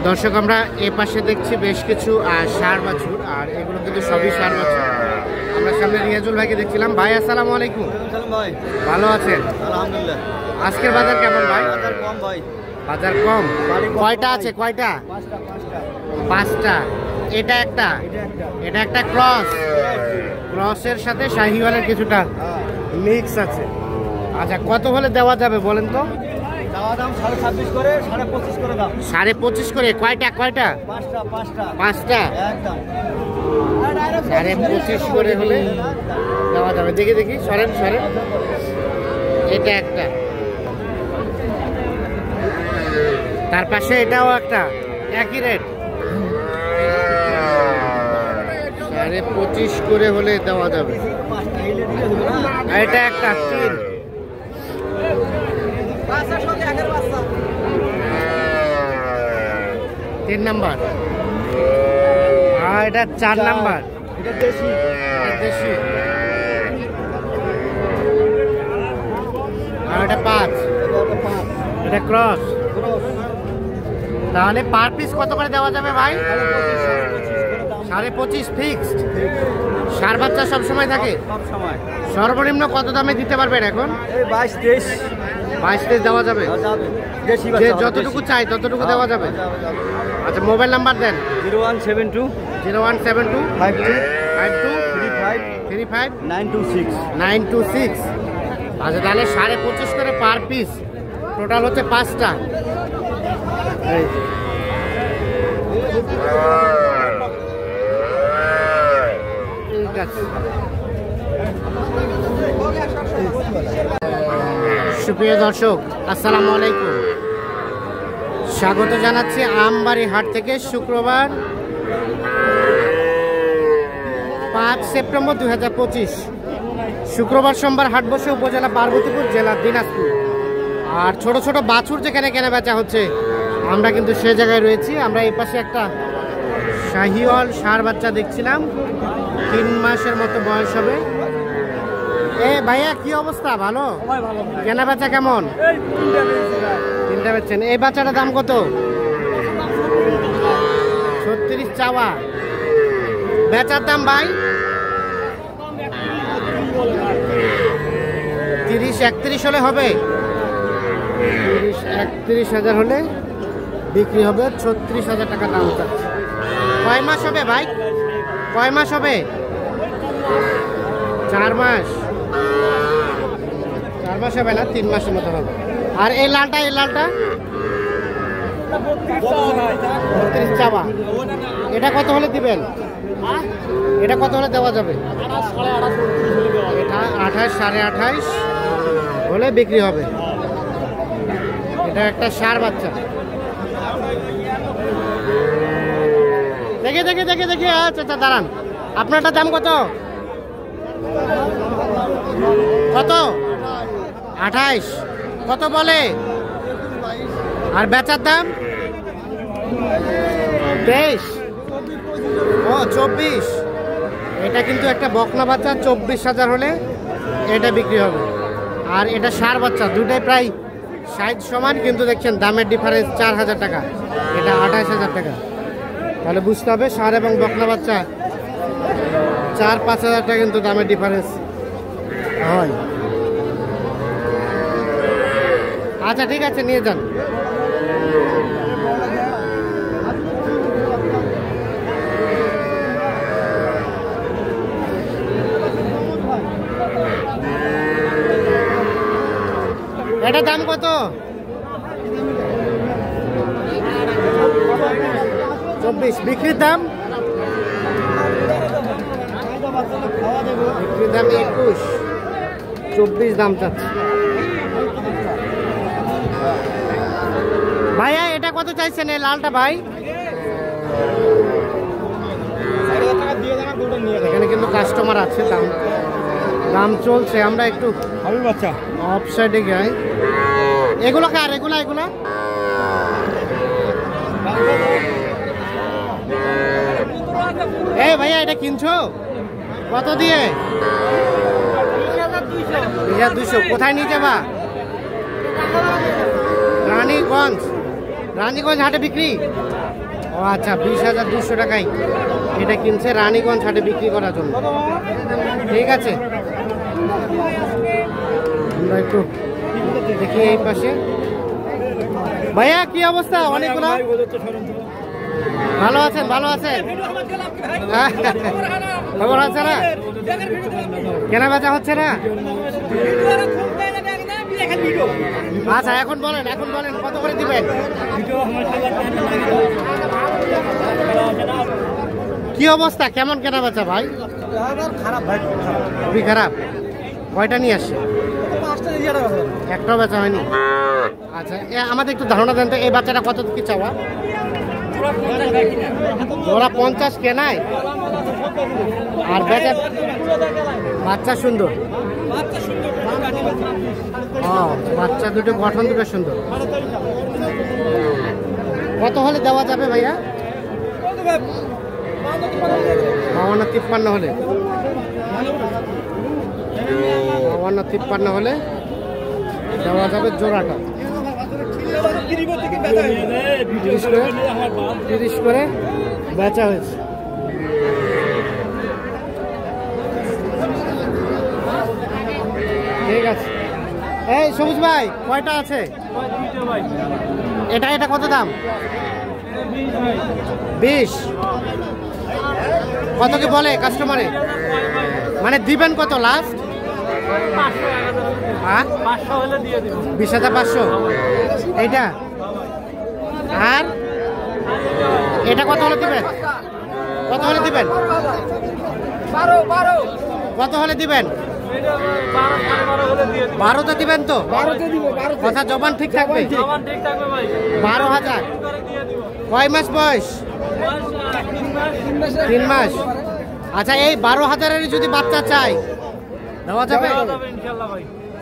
দর্শক আমরা এ পাশে দেখছি বেশ কিছু ষাঁড় বাছুর, আর এগুলো কিন্তু সবই ষাঁড় বাছুর। আমরা সামনে রিয়াজুল ভাইকে দেখছিলাম। ভাই আসসালামু আলাইকুম। ভাই ভালো আছেন? আলহামদুলিল্লাহ। আজকের বাজার কেমন ভাই? বাজার কম ভাই। বাজার কম। কয়টা আছে? কয়টা? পাঁচটা। এটা একটা, এটা একটা ক্রস, ক্রসের সাথে শাহিওয়ালের কিছুটা মিক্স আছে। আচ্ছা, কত হলে দেওয়া যাবে বলেন তো? দাম 26.5 করে, 25.5 করে দাম। 25.5 করে। কয়টা কয়টা? পাঁচটা। একদম 25.5 করে হলে দেওয়া যাবে। দেখি দেখি, সরেন সরেন। এটা একটা, তার পাশে এটাও একটা, একই রেট। 25.5 করে হলে দেওয়া যাবে। এটা একটা 3 নাম্বার, আর এটা 4 নাম্বার। এটা দেশি। দেশি। আর এটা 5, এটা ক্রস। তাহলে পার পিস কত করে দেওয়া যাবে ভাই? 25.5 ফিক্সড। ষাঁড় বাচ্চা সব সময় থাকে? সব সময়। সর্বনিম্ন কত দামে দিতে পারবেন এখন? এই 22-23 22-23 দেওয়া যাবে। দেশি যে যতটুকু চাই ততটুকু দেওয়া যাবে। আচ্ছা, মোবাইল নাম্বার দেন। 0172 52 52 52 35 35 926। 926। আচ্ছা, তাহলে 25.5 করে পার পিস, টোটাল হচ্ছে 5টা। ঠিক আছে। সুপ্রিয় দর্শক, আসসালামু আলাইকুম। স্বাগত জানাচ্ছি আমবাড়ি হাট থেকে। শুক্রবার 5 সেপ্টেম্বর 2025। শুক্রবার সোমবার হাট বসে উপজেলা পার্বতীপুর, জেলা দিনাজপুর। আর ছোট ছোট বাছুর যেখানে কেনা বেচা হচ্ছে, আমরা কিন্তু সে জায়গায় রয়েছি। আমরা এই পাশে একটা শাহিওয়াল ষাঁড় বাচ্চা দেখছিলাম, 3 মাসের মতো বয়স হবে। এ ভাইয়া, কি অবস্থা? ভালো? কেনা বেচা কেমন? 3টা বেচছেন। এই বাচ্চাটার দাম কত? 36 চাওয়া, বেচার দাম ভাই 30-31 হলে হবে। 30-31 হাজার হলে বিক্রি হবে। 36,000 টাকা দাম চাচ্ছে। কয় মাস হবে ভাই? কয় মাস হবে? 4 মাস। 4 মাস হবে না, 3 মাসের মতো হবে। আর এই লালটা, এই লালটা 32 চাওয়া। এটা কত হলে দিবেন? এটা কত হলে দেওয়া যাবে? এটা 28, 28.5 হলে বিক্রি হবে। এটা একটা ষাঁড় বাচ্চা। দেখে দেখে দেখে দেখে। আচ্ছা, দাঁড়ান। আপনারটা দাম কত? কত? 28। কত বলে? আর বেচার দাম 23। ও 24। এটা কিন্তু একটা বকনা বাচ্চা। 24,000 হলে এটা বিক্রি হবে। আর এটা ষাঁড় বাচ্চা, দুটাই প্রায় সাইজ সমান, কিন্তু দেখছেন দামের ডিফারেন্স 4,000 টাকা। এটা 28,000 টাকা। তাহলে বুঝতে হবে ষাঁড় এবং বকনা বাচ্চা 4-5 হাজার টাকা কিন্তু দামের ডিফারেন্স হয়। আচ্ছা, ঠিক আছে, নিয়ে যান। এটা দাম কত? 24। বিক্রির দাম? বিক্রির দাম 21। 24 দাম চাচ্ছে। ভাইয়া, এটা কত চাইছেন এই লালটা ভাই? এখানে কিন্তু কাস্টমার আছে, দাম চলছে। আমরা একটু অফ সাইডে যাই। এগুলো কার? এগুলা এই ভাইয়া, এটা কিনছো কত দিয়ে? 20,200। কোথায় নিয়ে যাবা? রানীগঞ্জ। রানীগঞ্জ হাটে বিক্রি। ও আচ্ছা, 20,200 টাকায় এটা কিনছে রানীগঞ্জ হাটে বিক্রি করার জন্য। ঠিক আছে, আমরা একটু দেখি এই পাশে। ভাইয়া কি অবস্থা? অনেকগুলো ভালো আছেন? ভালো আছেন? খবর আছে না? কেনা বেচা হচ্ছে না? আচ্ছা এখন বলেন, কত করে দিবেন? কি অবস্থা, কেমন কেনা বেচা ভাই? খারাপ ভাই, খুবই খারাপ। কয়টা নিয়ে আসছে? একটাও বেচা হয়নি। আচ্ছা আমাদের একটু ধারণা দেন তো, এই বাচ্চাটা কত কি চাওয়া? ওরা 50 কেনায় আর বেচা? বাচ্চা সুন্দর, বাচ্চা দুটো গঠন দুটো সুন্দর। কত হলে দেওয়া যাবে ভাইয়া? 52-53 হলে, 52-53 হলে দেওয়া যাবে জোড়াটা। 30 করে বেচা হয়েছে। ঠিক আছে। এই সবুজ ভাই কয়টা আছে? এটা কত দাম? 20। কত কি বলে কাস্টমারে? মানে দিবেন কত লাস্ট? 20,500। এইটা আর এটা কত হলে দিবেন? কত হলে দিবেন? 12। কত হলে দিবেন? 12তে দিবেন তো? কথা জবান ঠিক থাকবে? 12,000। কয় মাস বয়স? 3 মাস। আচ্ছা এই 12,000-এর যদি বাচ্চা চাই দেওয়া যাবে?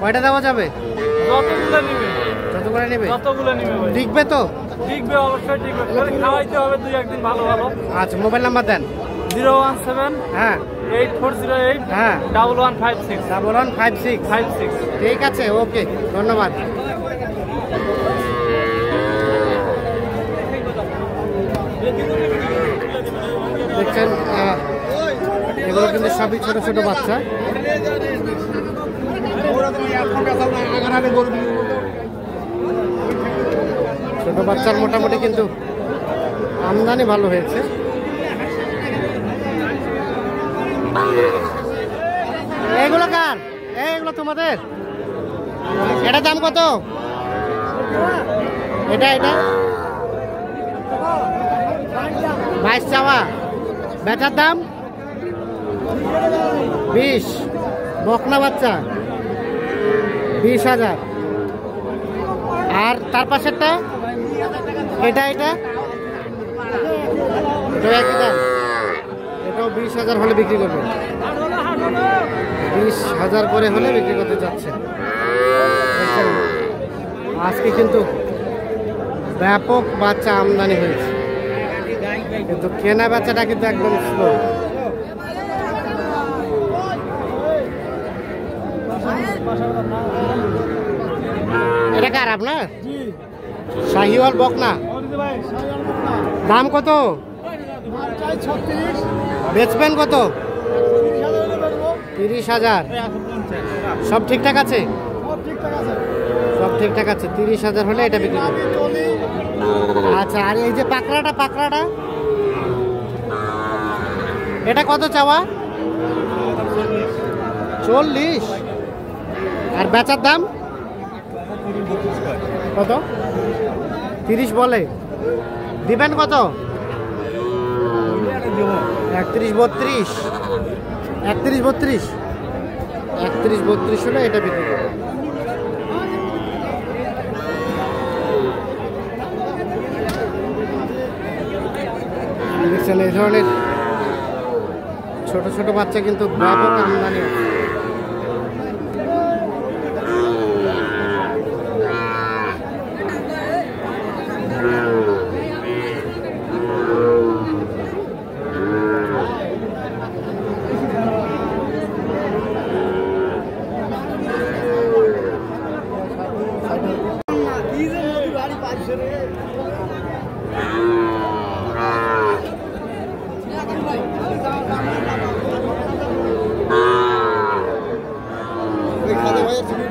কয়টা দেওয়া যাবে? যতগুলো নেবে। টিকবে তো? টিকবে, অবশ্যই টিকবে, খাওয়াইতে হবে 2-1 দিন ভালো ভালো। আচ্ছা মোবাইল নাম্বার দেন। 017 হ্যাঁ 8408 হ্যাঁ 1156 1156। ঠিক আছে, ওকে, ধন্যবাদ। দেখছেন এগুলো কিন্তু সবই ছোট ছোট বাচ্চা। ছোট বাচ্চার মোটামুটি কিন্তু আমদানি ভালো হয়েছে। এইগুলো কার? এইগুলো তোমাদের? এটা দাম কত? এটা 22 চাওয়া, বেচার দাম 20। বকনা বাচ্চা 20,000। আর তার পাশেরটা এটা এটাও একই দাম, এটাও 20,000 হলে বিক্রি করবে। 20,000 করে হলে বিক্রি করতে যাচ্ছে। আজকে কিন্তু ব্যাপক বাচ্চা আমদানি হয়েছে, কিন্তু কেনা বেচাটা কিন্তু একদম স্লো। এটা কার আপনার? শাহিওয়াল বকনা। দাম কত? বেচবেন কত? 30,000। সব ঠিকঠাক আছে? সব ঠিকঠাক আছে। 30,000 হলে এটা বিক্রি করবে। আচ্ছা আর এই যে পাকড়াটা এটা কত চাওয়া? 40। আর বেচার দাম কত? 30 বলে। দিবেন কত? 31-32। 31-32 হলে এটা বিক্রি করবে। দেখছেন এই ধরনের ছোট ছোট বাচ্চা কিন্তু ব্যাপক আমদানি আছে। ওই খাদে ভাইয়ের ছবি